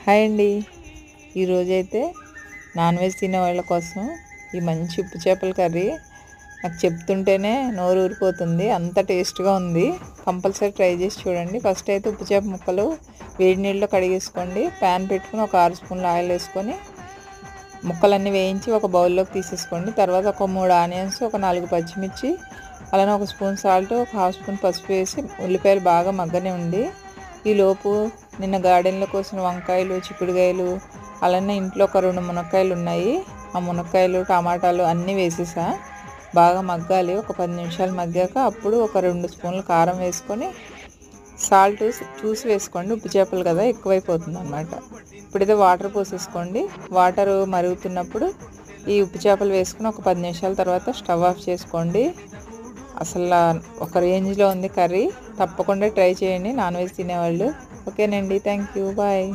Hi అండి. ఈరోజైతే non veg తినే వాళ్ళ కోసం ఈ మంచి ఉప్పు చేపల కర్రీ నాకు చెప్తుంటేనే నోరు ఊరిపోతుంది, అంత టేస్ట్గా ఉంది. కంపల్సరీ ట్రై చేసి చూడండి. ఫస్ట్ అయితే ఉప్పు చేప ముక్కలు వేడి నీళ్ళలో కడిగేసుకోండి. ప్యాన్ పెట్టుకుని ఒక 6 స్పూన్లు ఆయిల్ వేసుకొని ముక్కలన్నీ వేయించి ఒక బౌల్లోకి తీసేసుకోండి. తర్వాత ఒక 3 ఆనియన్స్, ఒక 4 పచ్చిమిర్చి, అలానే ఒక స్పూన్ సాల్ట్, ఒక హాఫ్ స్పూన్ పసుపు వేసి ఉల్లిపాయలు బాగా మగ్గనివ్వండి. ఈలోపు నిన్న గార్డెన్లో కోసిన వంకాయలు, చిక్కుడుకాయలు, అలానే ఇంట్లో ఒక 2 మునక్కాయలు ఉన్నాయి. ఆ మునక్కాయలు, టమాటాలు అన్నీ వేసేసా. బాగా మగ్గాలి. ఒక 10 నిమిషాలు మగ్గాక అప్పుడు ఒక 2 స్పూన్లు కారం వేసుకొని సాల్ట్ చూసి వేసుకోండి. ఉప్పు చేపలు కదా, ఎక్కువైపోతుంది అన్నమాట. ఇప్పుడైతే వాటర్ పోసేసుకోండి. వాటర్ మరుగుతున్నప్పుడు ఈ ఉప్పు చేపలు వేసుకుని ఒక 10 నిమిషాల తర్వాత స్టవ్ ఆఫ్ చేసుకోండి. అసలు ఒక రేంజ్లో ఉంది కర్రీ. తప్పకుండా ట్రై చేయండి నాన్ వెజ్ తినేవాళ్ళు. ఓకేనండి, థ్యాంక్ యూ, బాయ్.